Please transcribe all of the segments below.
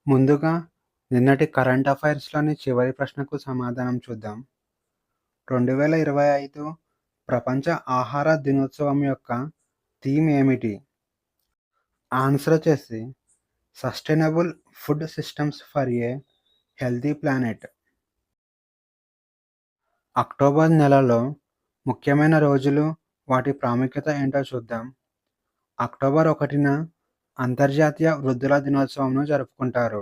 ముందుగా నిన్నటి కరెంట్ అఫైర్స్‌లోని చివరి ప్రశ్నకు సమాధానం చూద్దాం. 2025 ప్రపంచ ఆహార దినోత్సవం యొక్క థీమ్ ఏమిటి? ఆన్సర్ వచ్చేసి sustainable food systems for a healthy planet. October నెలలో ముఖ్యమైన రోజులు, వాటి ప్రాముఖ్యత ఏంటో చూద్దాం. అక్టోబర్ 1న అంతర్జాతీయ వృద్ధుల దినోత్సవంను జరుపుకుంటారు.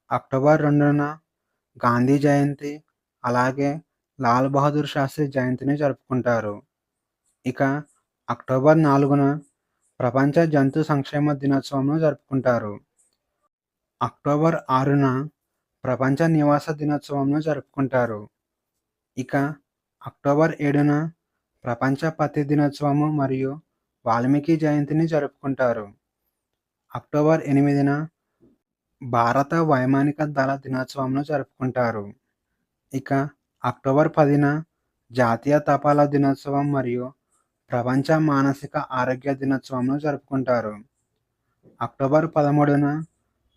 అక్టోబర్ 2న గాంధీ జయంతి, అలాగే లాల్ బహదూర్ శాస్త్రి జయంతిని జరుపుకుంటారు. ఇక అక్టోబర్ 4న ప్రపంచ జంతు సంక్షేమ దినోత్సవంను జరుపుకుంటారు. అక్టోబర్ 6న ప్రపంచ నివాస దినోత్సవంను జరుపుకుంటారు. ఇక అక్టోబర్ 7న ప్రపంచ పత్తి దినోత్సవము మరియు వాల్మీకి జయంతిని జరుపుకుంటారు. అక్టోబర్ 8న భారత వైమానిక దళ దినోత్సవంను జరుపుకుంటారు. ఇక అక్టోబర్ 10న జాతీయ తపాలా దినోత్సవం మరియు ప్రపంచ మానసిక ఆరోగ్య దినోత్సవంను జరుపుకుంటారు. అక్టోబర్ 13న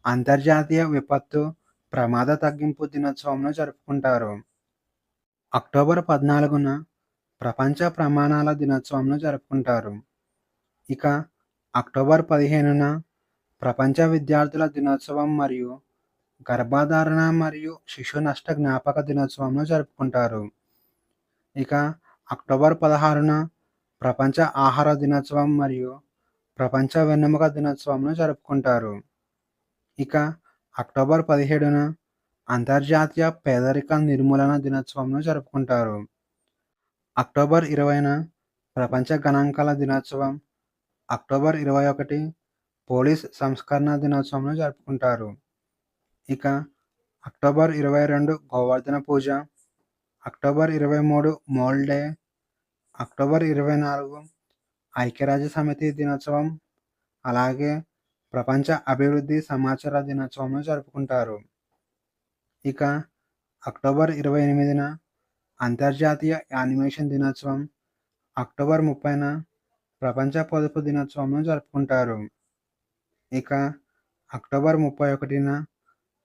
అంతర్జాతీయ విపత్తు ప్రమాద తగ్గింపు దినోత్సవంను జరుపుకుంటారు. అక్టోబర్ 14న ప్రపంచ ప్రమాణాల దినోత్సవంను జరుపుకుంటారు. ఇక అక్టోబర్ 15న ప్రపంచ విద్యార్థుల దినోత్సవం మరియు గర్భధారణ మరియు శిశు నష్ట జ్ఞాపక దినోత్సవంను జరుపుకుంటారు. ఇక అక్టోబర్ 16న ప్రపంచ ఆహార దినోత్సవం మరియు ప్రపంచ వెన్నెముక దినోత్సవంను జరుపుకుంటారు. ఇక అక్టోబర్ 17న అంతర్జాతీయ పేదరిక నిర్మూలన దినోత్సవంను జరుపుకుంటారు. అక్టోబర్ 20న ప్రపంచ గణాంకాల దినోత్సవం, అక్టోబర్ 21 పోలీస్ సంస్కరణ దినోత్సవంను జరుపుకుంటారు. ఇక అక్టోబర్ 22 గోవర్ధన పూజ, అక్టోబర్ 23 మోల్ డే, అక్టోబర్ 24 ఐక్యరాజ్య సమితి దినోత్సవం, అలాగే ప్రపంచ అభివృద్ధి సమాచార దినోత్సవంను జరుపుకుంటారు. ఇక అక్టోబర్ 28న అంతర్జాతీయ యానిమేషన్ దినోత్సవం, అక్టోబర్ 30న ప్రపంచ పొదుపు దినోత్సవంను జరుపుకుంటారు. ఇక అక్టోబర్ 31న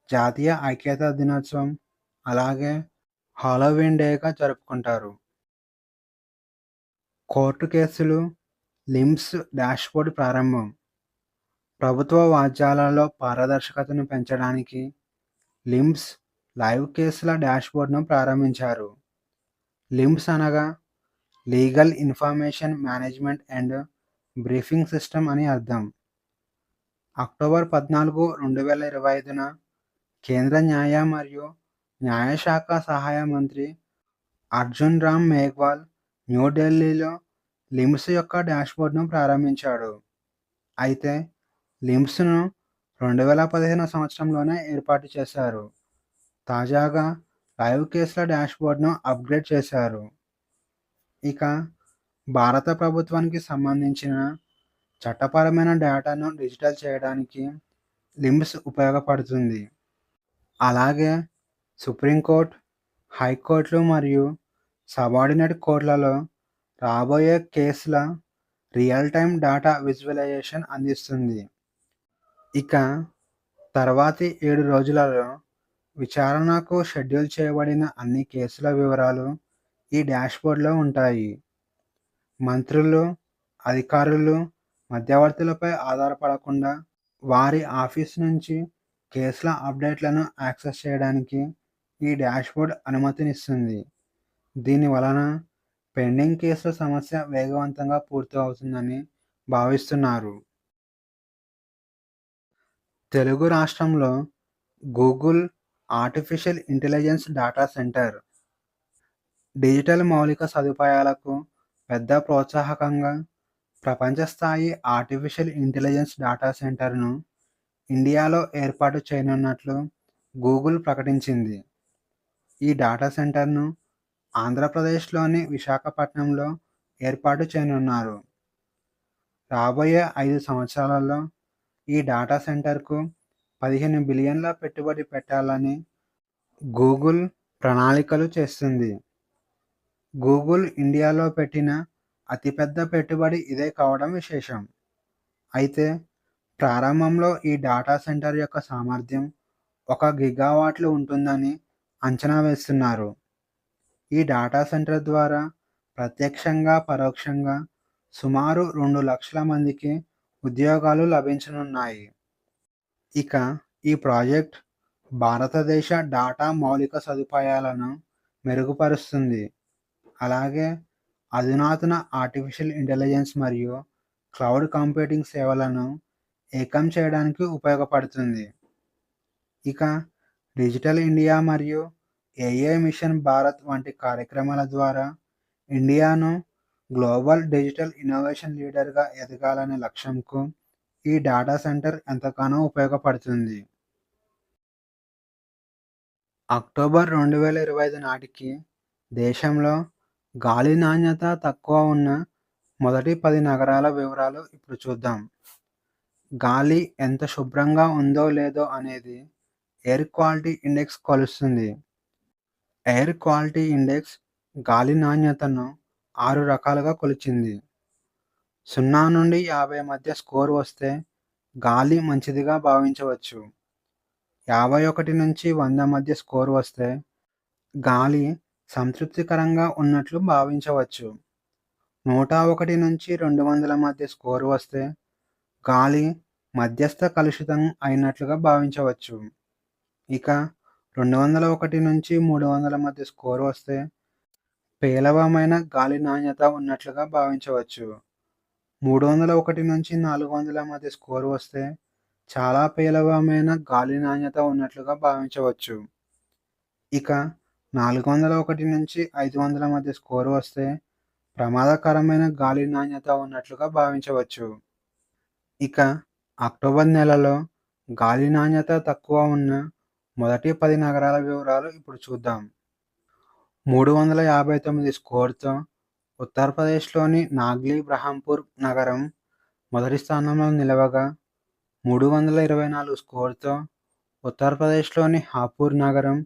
జాతీయ ఐక్యతా దినోత్సవం, అలాగే హాలోవీన్ డేగా జరుపుకుంటారు. కోర్టు కేసులు, లిమ్స్ డాష్బోర్డ్ ప్రారంభం. ప్రభుత్వ వాద్యాలలో పారదర్శకతను పెంచడానికి లిమ్స్ లైవ్ కేసుల డాష్బోర్డ్ను ప్రారంభించారు. లిమ్స్ అనగా legal information management and briefing system అని అర్థం. అక్టోబర్ 14, 2025న కేంద్ర న్యాయ మరియు న్యాయశాఖ సహాయ మంత్రి అర్జున్ రామ్ మేఘ్వాల్ న్యూఢిల్లీలో లిమ్స్ యొక్క డాష్బోర్డ్ను ప్రారంభించాడు. అయితే లిమ్స్ను 2015 సంవత్సరంలోనే ఏర్పాటు చేశారు. తాజాగా లైవ్ కేసుల డాష్బోర్డ్ను అప్గ్రేడ్ చేశారు. ఇక భారత ప్రభుత్వానికి సంబంధించిన చట్టపరమైన డేటాను డిజిటల్ చేయడానికి లిమ్స్ ఉపయోగపడుతుంది. అలాగే సుప్రీంకోర్టు, హైకోర్టులు మరియు సబార్డినేట్ కోర్టులలో రాబోయే కేసుల రియల్ టైమ్ డేటా విజువలైజేషన్ అందిస్తుంది. ఇక తర్వాతి 7 రోజులలో విచారణకు షెడ్యూల్ చేయబడిన అన్ని కేసుల వివరాలు ఈ డాష్బోర్డ్లో ఉంటాయి. మంత్రులు, అధికారులు మధ్యవర్తులపై ఆధారపడకుండా వారి ఆఫీస్ నుంచి కేసుల అప్డేట్లను యాక్సెస్ చేయడానికి ఈ డాష్బోర్డ్ అనుమతినిస్తుంది. దీని వలన పెండింగ్ కేసుల సమస్య వేగవంతంగా పూర్తి అవుతుందని భావిస్తున్నారు. తెలుగు రాష్ట్రంలో Google artificial intelligence data centre digital మౌలిక సదుపాయాలకు పెద్ద ప్రోత్సాహకంగా ప్రపంచ స్థాయి ఆర్టిఫిషియల్ ఇంటెలిజెన్స్ డేటా సెంటర్ను ఇండియాలో ఏర్పాటు చేయనున్నట్లు గూగుల్ ప్రకటించింది. ఈ డేటా సెంటర్ను ఆంధ్రప్రదేశ్లోని విశాఖపట్నంలో ఏర్పాటు చేయనున్నారు. రాబోయే 5 సంవత్సరాలలో ఈ డేటా సెంటర్కు 15 బిలియన్ల పెట్టుబడి పెట్టాలని గూగుల్ ప్రణాళికలు చేస్తుంది. గూగుల్ ఇండియాలో పెట్టిన అతిపెద్ద పెట్టుబడి ఇదే కావడం విశేషం. అయితే ప్రారంభంలో ఈ డాటా సెంటర్ యొక్క సామర్థ్యం 1 గిగావాట్లు ఉంటుందని అంచనా వేస్తున్నారు. ఈ డాటా సెంటర్ ద్వారా ప్రత్యక్షంగా, పరోక్షంగా సుమారు 2,00,000 మందికి ఉద్యోగాలు లభించనున్నాయి. ఇక ఈ ప్రాజెక్ట్ భారతదేశ డాటా మౌలిక సదుపాయాలను మెరుగుపరుస్తుంది. అలాగే అధునాతన ఆర్టిఫిషియల్ ఇంటెలిజెన్స్ మరియు క్లౌడ్ కంప్యూటింగ్ సేవలను ఏకం చేయడానికి ఉపయోగపడుతుంది. ఇక డిజిటల్ ఇండియా మరియు ఏఐ మిషన్ భారత్ వంటి కార్యక్రమాల ద్వారా ఇండియాను గ్లోబల్ డిజిటల్ ఇన్నోవేషన్ లీడర్‌గా ఎదగాలనే లక్ష్యంకు ఈ డాటా సెంటర్ ఎంతగానో ఉపయోగపడుతుంది. అక్టోబర్ 2025 నాటికి దేశంలో గాలి నాణ్యత తక్కువ ఉన్న మొదటి 10 నగరాల వివరాలు ఇప్పుడు చూద్దాం. గాలి ఎంత శుభ్రంగా ఉందో లేదో అనేది ఎయిర్ క్వాలిటీ ఇండెక్స్ కొలుస్తుంది. ఎయిర్ క్వాలిటీ ఇండెక్స్ గాలి నాణ్యతను 6 రకాలుగా కొలిచింది. 0 నుండి 50 మధ్య స్కోర్ వస్తే గాలి మంచిదిగా భావించవచ్చు. 51 నుంచి 100 మధ్య స్కోర్ వస్తే గాలి సంతృప్తికరంగా ఉన్నట్లు భావించవచ్చు. 101 నుంచి 200 మధ్య స్కోర్ వస్తే గాలి మధ్యస్థ కలుషితం అయినట్లుగా భావించవచ్చు. ఇక 201 నుంచి 300 మధ్య స్కోర్ వస్తే పేలవమైన గాలి నాణ్యత ఉన్నట్లుగా భావించవచ్చు. 301 నుంచి 400 మధ్య స్కోర్ వస్తే చాలా పేలవమైన గాలి నాణ్యత ఉన్నట్లుగా భావించవచ్చు. ఇక 401 నుంచి 500 మధ్య స్కోర్ వస్తే ప్రమాదకరమైన గాలి నాణ్యత ఉన్నట్లుగా భావించవచ్చు. ఇక అక్టోబర్ నెలలో గాలి నాణ్యత తక్కువ ఉన్న మొదటి 10 నగరాల వివరాలు ఇప్పుడు చూద్దాం. 359 స్కోర్‌తో ఉత్తరప్రదేశ్‌లోని నాగ్లీ బ్రహ్మంపూర్ నగరం మొదటి స్థానంలో నిలవగా, 324 స్కోర్‌తో ఉత్తరప్రదేశ్‌లోని హాపూర్ నగరం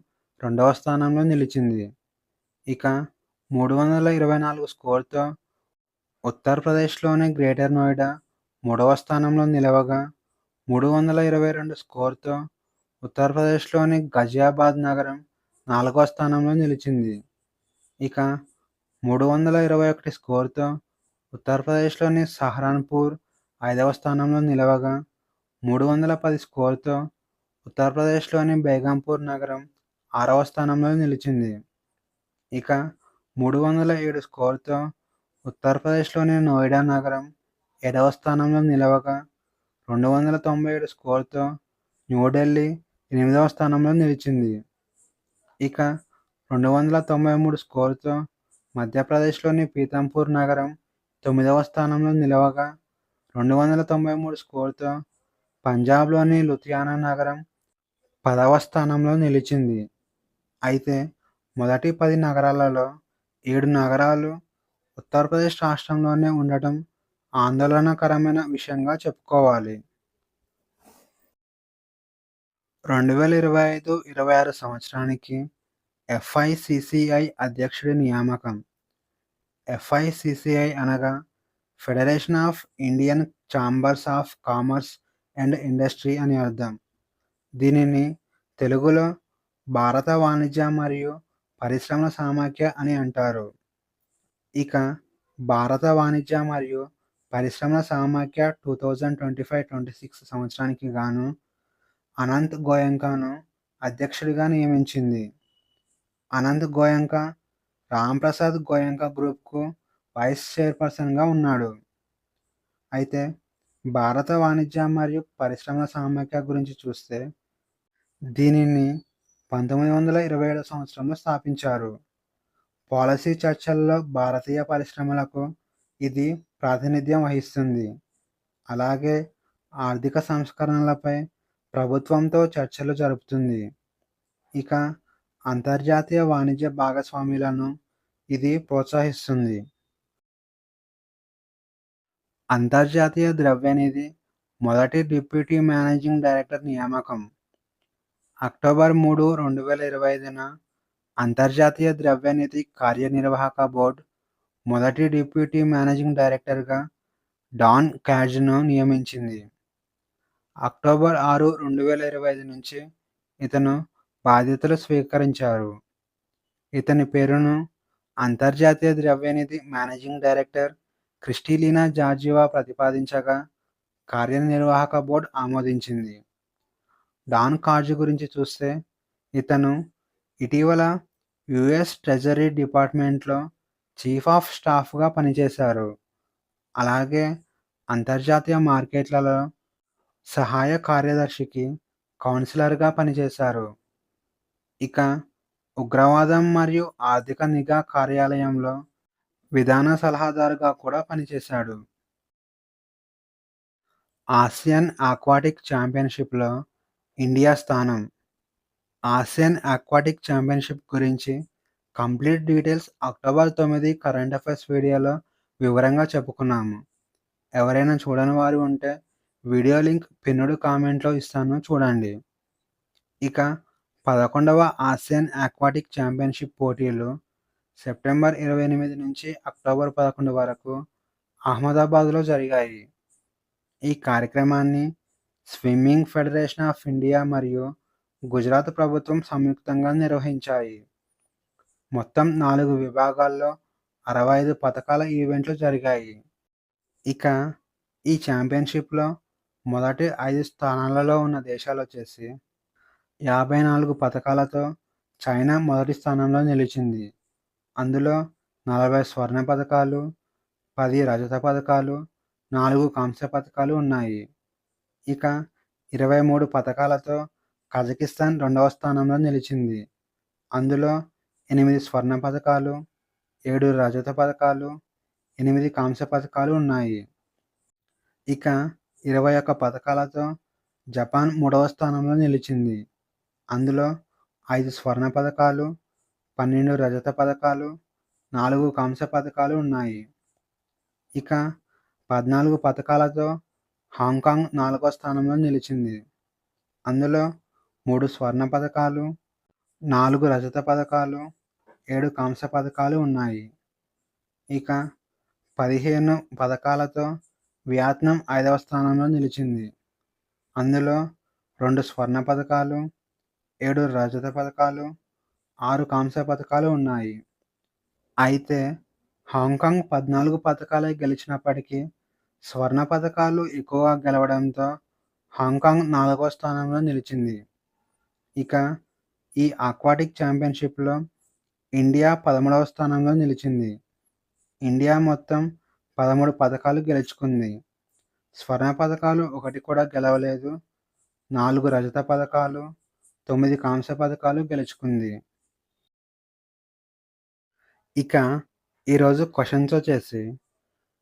రెండవ స్థానంలో నిలిచింది. ఇక 324 స్కోర్‌తో ఉత్తరప్రదేశ్‌లోని గ్రేటర్ నోయిడా మూడవ స్థానంలో నిలవగా, 322 స్కోర్‌తో ఉత్తరప్రదేశ్‌లోని గజియాబాద్ నగరం నాలుగవ స్థానంలో నిలిచింది. ఇక 321 స్కోర్‌తో ఉత్తరప్రదేశ్‌లోని సహరాన్పూర్ ఐదవ స్థానంలో నిలవగా, 310 స్కోర్‌తో ఉత్తరప్రదేశ్‌లోని బేగంపూర్ నగరం ఆరవ స్థానంలో నిలిచింది. ఇక 307 స్కోర్‌తో ఉత్తరప్రదేశ్‌లోని నోయిడా నగరం ఏడవ స్థానంలో నిలవగా, 297 స్కోర్‌తో న్యూఢిల్లీ ఎనిమిదవ స్థానంలో నిలిచింది. ఇక 293 స్కోర్‌తో మధ్యప్రదేశ్‌లోని పీతంపూర్ నగరం తొమ్మిదవ స్థానంలో నిలవగా, 293 స్కోర్‌తో పంజాబ్‌లోని లుధియానా నగరం పదవ స్థానంలో నిలిచింది. అయితే మొదటి 10 నగరాలలో 7 నగరాలు ఉత్తరప్రదేశ్ రాష్ట్రంలోనే ఉండటం ఆందోళనకరమైన విషయంగా చెప్పుకోవాలి. 2025-26 సంవత్సరానికి ఎఫ్ఐసిసిఐ అధ్యక్షుడి నియామకం. ఎఫ్ఐసిసిఐ అనగా federation of Indian chambers of commerce and industry అని అర్థం. దీనిని తెలుగులో భారత వాణిజ్య మరియు పరిశ్రమల సమాఖ్య అని అంటారు. ఇక భారత వాణిజ్య మరియు పరిశ్రమల సమాఖ్య 2025-26 సంవత్సరానికి గాను అనంత్ గోయంకాను అధ్యక్షుడిగా నియమించింది. అనంత్ గోయంకా రాంప్రసాద్ గోయంకా గ్రూప్‌కు వైస్ చైర్పర్సన్‌గా ఉన్నాడు. అయితే భారత వాణిజ్య మరియు పరిశ్రమల సమాఖ్య గురించి చూస్తే దీనిని 1927 సంవత్సరంలో స్థాపించారు. పాలసీ చర్చల్లో భారతీయ పరిశ్రమలకు ఇది ప్రాతినిధ్యం వహిస్తుంది. అలాగే ఆర్థిక సంస్కరణలపై ప్రభుత్వంతో చర్చలు జరుపుతుంది. ఇక అంతర్జాతీయ వాణిజ్య భాగస్వామ్యాలను ఇది ప్రోత్సహిస్తుంది. అంతర్జాతీయ ద్రవ్యనిధి మొదటి డిప్యూటీ మేనేజింగ్ డైరెక్టర్ నియామకం. అక్టోబర్ 3, 2025న అంతర్జాతీయ ద్రవ్యనిధి కార్యనిర్వాహక బోర్డ్ మొదటి డిప్యూటీ మేనేజింగ్ డైరెక్టర్గా డాన్ క్యాడ్జ్‌ను నియమించింది. అక్టోబర్ 6, 2025 నుంచి ఇతను బాధ్యతలు స్వీకరించారు. ఇతని పేరును అంతర్జాతీయ ద్రవ్యనిధి మేనేజింగ్ డైరెక్టర్ క్రిస్టలినా జార్జివా ప్రతిపాదించగా, కార్యనిర్వాహక బోర్డు ఆమోదించింది. డాన్ కార్జీ గురించి చూస్తే, ఇతను ఇటీవల యూఎస్ ట్రెజరీ డిపార్ట్మెంట్‌లో చీఫ్ ఆఫ్ స్టాఫ్‌గా పనిచేశారు. అలాగే అంతర్జాతీయ మార్కెట్లలో సహాయ కార్యదర్శికి కౌన్సిలర్‌గా పనిచేశారు. ఇక ఉగ్రవాదం మరియు ఆర్థిక నిఘా కార్యాలయంలో విధాన సలహాదారుగా కూడా పనిచేశాడు. ఆసియన్ ఆక్వాటిక్ ఛాంపియన్‌షిప్‌లో ఇండియా స్థానం. ఆసియన్ ఆక్వాటిక్ ఛాంపియన్‌షిప్ గురించి complete details October 9 current affairs వీడియోలో వివరంగా చెప్పుకున్నాము. ఎవరైనా చూడని వారు ఉంటే వీడియో లింక్ పిన్నుడు కామెంట్‌లో ఇస్తాను చూడండి. ఇక 11వ ఆసియన్ ఆక్వాటిక్ ఛాంపియన్‌షిప్ పోటీలు సెప్టెంబర్ 28 నుంచి అక్టోబర్ 11 వరకు అహ్మదాబాద్‌లో జరిగాయి. ఈ కార్యక్రమాన్ని స్విమ్మింగ్ ఫెడరేషన్ ఆఫ్ ఇండియా మరియు గుజరాత్ ప్రభుత్వం సంయుక్తంగా నిర్వహించాయి. మొత్తం 4 విభాగాల్లో 65 పతకాల ఈవెంట్లు జరిగాయి. ఇక ఈ ఛాంపియన్‌షిప్‌లో మొదటి 5 స్థానాలలో ఉన్న దేశాలొచ్చేసి 54 పతకాలతో చైనా మొదటి స్థానంలో నిలిచింది. అందులో 40 స్వర్ణ పతకాలు, 10 రజత పతకాలు, 4 కాంస్య పతకాలు ఉన్నాయి. ఇక 23 పతకాలతో కజకిస్తాన్ రెండవ స్థానంలో నిలిచింది. అందులో 8 స్వర్ణ పతకాలు, 7 రజత పతకాలు, 8 కాంస్య పతకాలు ఉన్నాయి. ఇక 21 పతకాలతో జపాన్ మూడవ స్థానంలో నిలిచింది. అందులో 5 స్వర్ణ పతకాలు, 12 రజత పతకాలు, 4 కాంస్య పతకాలు ఉన్నాయి. ఇక 14 పతకాలతో హాంకాంగ్ నాలుగో స్థానంలో నిలిచింది. అందులో 3 స్వర్ణ పతకాలు, 4 రజత పతకాలు, 7 కాంస్య పతకాలు ఉన్నాయి. ఇక 15 పతకాలతో వియత్నాం ఐదవ స్థానంలో నిలిచింది. అందులో 2 స్వర్ణ పతకాలు, 7 రజత పతకాలు, 6 కాంస్య పతకాలు ఉన్నాయి. అయితే హాంకాంగ్ 14 పతకాలే గెలిచినప్పటికీ స్వర్ణ పతకాలు ఎక్కువగా గెలవడంతో హాంకాంగ్ నాలుగో స్థానంలో నిలిచింది. ఇక ఈ ఆక్వాటిక్ ఛాంపియన్‌షిప్‌లో ఇండియా 13వ స్థానంలో నిలిచింది. ఇండియా మొత్తం 13 పతకాలు గెలుచుకుంది. స్వర్ణ పతకాలు ఒకటి కూడా గెలవలేదు. 4 రజత పతకాలు, 9 కాంస్య పతకాలు గెలుచుకుంది. ఇక ఈరోజు క్వెషన్స్ వచ్చేసి,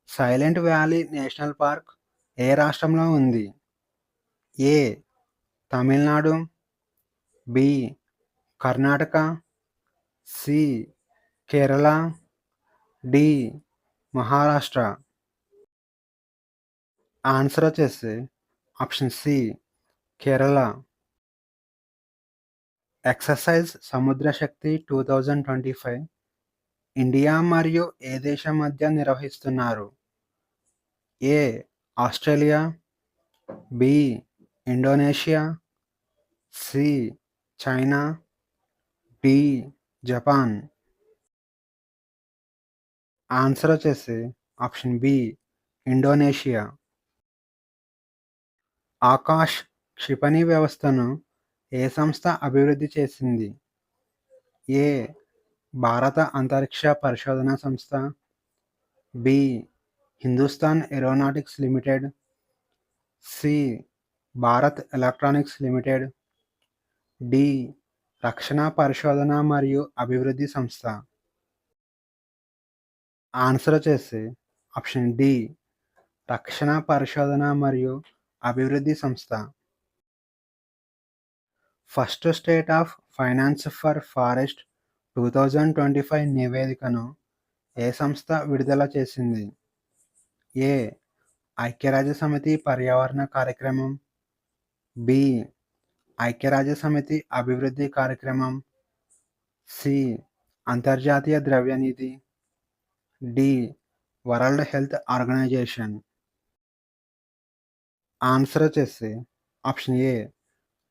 సైలెంట్ వ్యాలీ నేషనల్ పార్క్ ఏ రాష్ట్రంలో ఉంది? A. Tamil Nadu, B. Karnataka, C. Kerala, D. Maharashtra. Answer వచ్చేసి option C Kerala. Exercise Samudra Shakti 2025 India మరియు ఏ దేశం మధ్య నిర్వహిస్తున్నారు? A. Australia, B. Indonesia, C. China, D. Japan. Answer వచ్చేసి ఆప్షన్ బి ఇండోనేషియా. ఆకాష్ క్షిపణి వ్యవస్థను ఏ సంస్థ అభివృద్ధి చేసింది? ఏ. భారత అంతరిక్ష పరిశోధన సంస్థ, B. Hindustan Aeronautics Limited, C. Bharat Electronics Limited, D. రక్షణ పరిశోధన మరియు అభివృద్ధి సంస్థ. ఆన్సర్ వచ్చేసి ఆప్షన్ డి రక్షణ పరిశోధన మరియు అభివృద్ధి సంస్థ. First state of finance for forest 2025 నివేదికను ఏ సంస్థ విడుదల చేసింది? ఏ. ఐక్యరాజ్యసమితి పర్యావరణ కార్యక్రమం, బి. ఐక్యరాజ్యసమితి అభివృద్ధి కార్యక్రమం, సి. అంతర్జాతీయ ద్రవ్యనిధి, D. World Health Organization. Answer వచ్చేసి ఆప్షన్ ఏ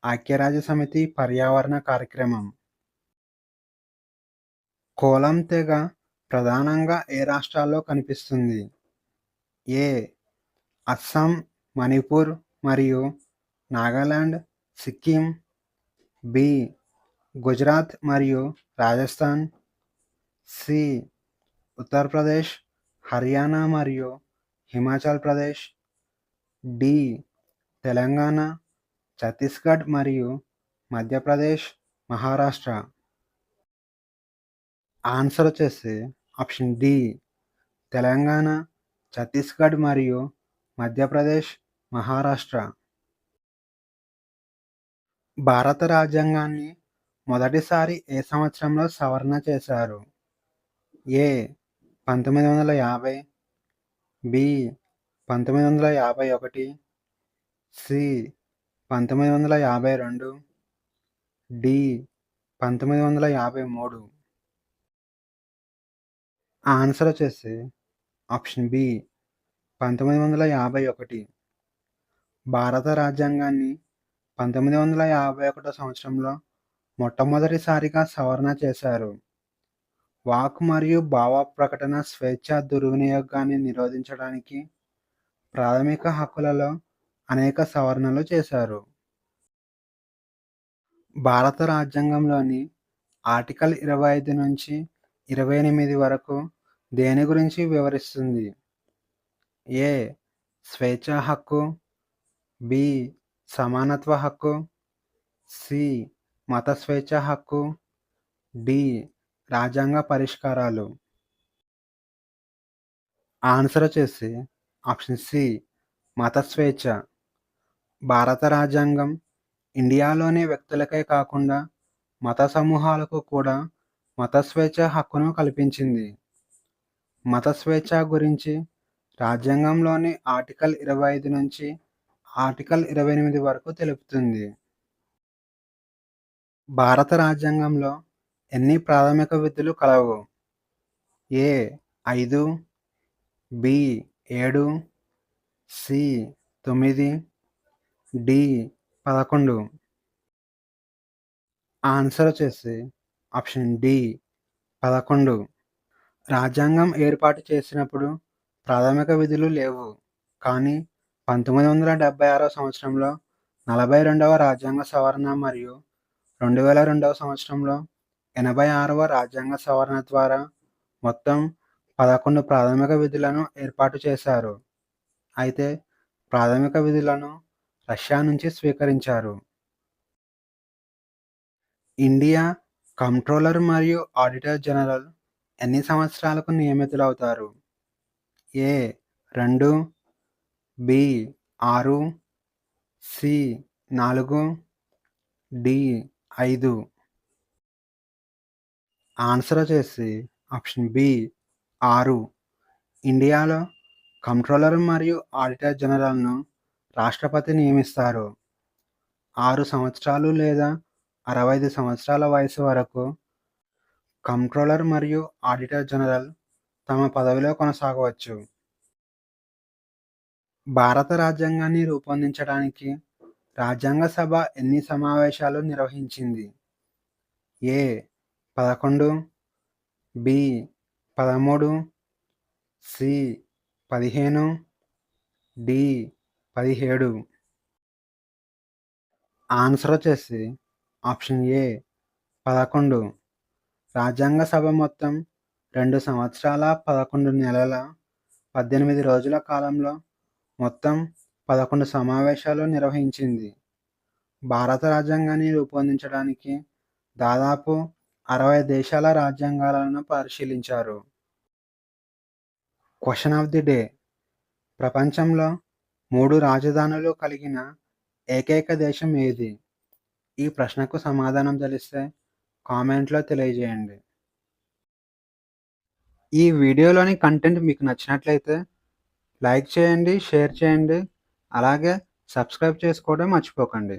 ఐక్యరాజ్యసమితి పర్యావరణ కార్యక్రమం. కోలం తెగ ప్రధానంగా ఏ రాష్ట్రాల్లో కనిపిస్తుంది? ఏ అస్సాం, మణిపూర్ మరియు నాగాలాండ్, సిక్కిం. బి గుజరాత్ మరియు రాజస్థాన్. సి ఉత్తరప్రదేశ్, హర్యానా మరియు హిమాచల్ ప్రదేశ్. డి తెలంగాణ, ఛత్తీస్గఢ్ మరియు మధ్యప్రదేశ్, మహారాష్ట్ర. ఆన్సర్ వచ్చేసి ఆప్షన్ డి తెలంగాణ, ఛత్తీస్గఢ్ మరియు మధ్యప్రదేశ్, మహారాష్ట్ర. భారత రాజ్యాంగాన్ని మొదటిసారి ఏ సంవత్సరంలో సవరణ చేశారు? ఏ 1950, బి 1951, సి 1952, డి 1953. ఆన్సర్ వచ్చేసి ఆప్షన్ బి 1951. భారత రాజ్యాంగాన్ని 1951 సంవత్సరంలో మొట్టమొదటిసారిగా సవరణ చేశారు. వాక్ మరియు భావ ప్రకటన స్వేచ్ఛ దుర్వినియోగాన్ని నిరోధించడానికి ప్రాథమిక హక్కులలో అనేక సవరణలు చేశారు. భారత రాజ్యాంగంలోని ఆర్టికల్ 25 నుంచి 28 వరకు దేని గురించి వివరిస్తుంది? ఏ స్వేచ్ఛా హక్కు, బి సమానత్వ హక్కు, సి మత స్వేచ్ఛ హక్కు, డి రాజ్యాంగ పరిష్కారాలు. ఆన్సర్ వచ్చేసి ఆప్షన్ సి మత స్వేచ్ఛ. భారత రాజ్యాంగం ఇండియాలోని వ్యక్తులకే కాకుండా మత సమూహాలకు కూడా మత స్వేచ్ఛ హక్కును కల్పించింది. మత స్వేచ్ఛ గురించి రాజ్యాంగంలోని ఆర్టికల్ 25 నుంచి ఆర్టికల్ 28 వరకు తెలుపుతుంది. భారత రాజ్యాంగంలో ఎన్ని ప్రాథమిక విధులు కలవు? ఏ 5, బి 7, సి 9, డి 11. ఆన్సర్ వచ్చేసి ఆప్షన్ డి 11. రాజ్యాంగం ఏర్పాటు చేసినప్పుడు ప్రాథమిక విధులు లేవు, కానీ 1976 సంవత్సరంలో 42వ రాజ్యాంగ సవరణ మరియు 2002 సంవత్సరంలో 86వ రాజ్యాంగ సవరణ ద్వారా మొత్తం 11 ప్రాథమిక విధులను ఏర్పాటు చేశారు. అయితే ప్రాథమిక విధులను రష్యా నుంచి స్వీకరించారు. ఇండియా కంప్ట్రోలర్ మరియు ఆడిటర్ జనరల్ ఎన్ని సంవత్సరాలకు నియమితులవుతారు? ఏ 2, బి 6, సి 4, డి 5. ఆన్సర్ వచ్చేసి ఆప్షన్ బి 6. ఇండియాలో కంప్ట్రోలర్ మరియు ఆడిటర్ జనరల్ను రాష్ట్రపతి నియమిస్తారు. 6 సంవత్సరాలు లేదా 65 సంవత్సరాల వయసు వరకు కంప్ట్రోలర్ మరియు ఆడిటర్ జనరల్ తమ పదవిలో కొనసాగవచ్చు. భారత రాజ్యాంగాన్ని రూపొందించడానికి రాజ్యాంగ సభ ఎన్ని సమావేశాలు నిర్వహించింది? ఏ 11, బి 13, సి 15, డి 17. ఆన్సర్ వచ్చేసి ఆప్షన్ ఏ 11. రాజ్యాంగ సభ మొత్తం 2 సంవత్సరాల 11 నెలల 18 రోజుల కాలంలో మొత్తం 11 సమావేశాలు నిర్వహించింది. భారత రాజ్యాంగాన్ని రూపొందించడానికి దాదాపు 60 దేశాల రాజ్యాంగాలను పరిశీలించారు. క్వశ్చన్ ఆఫ్ ది డే: ప్రపంచంలో 3 రాజధానులు కలిగిన ఏకైక దేశం ఏది? ఈ ప్రశ్నకు సమాధానం తెలిస్తే కామెంట్లో తెలియజేయండి. ఈ వీడియోలోని కంటెంట్ మీకు నచ్చినట్లయితే లైక్ చేయండి, షేర్ చేయండి, అలాగే సబ్స్క్రైబ్ చేసుకోవడం మర్చిపోకండి.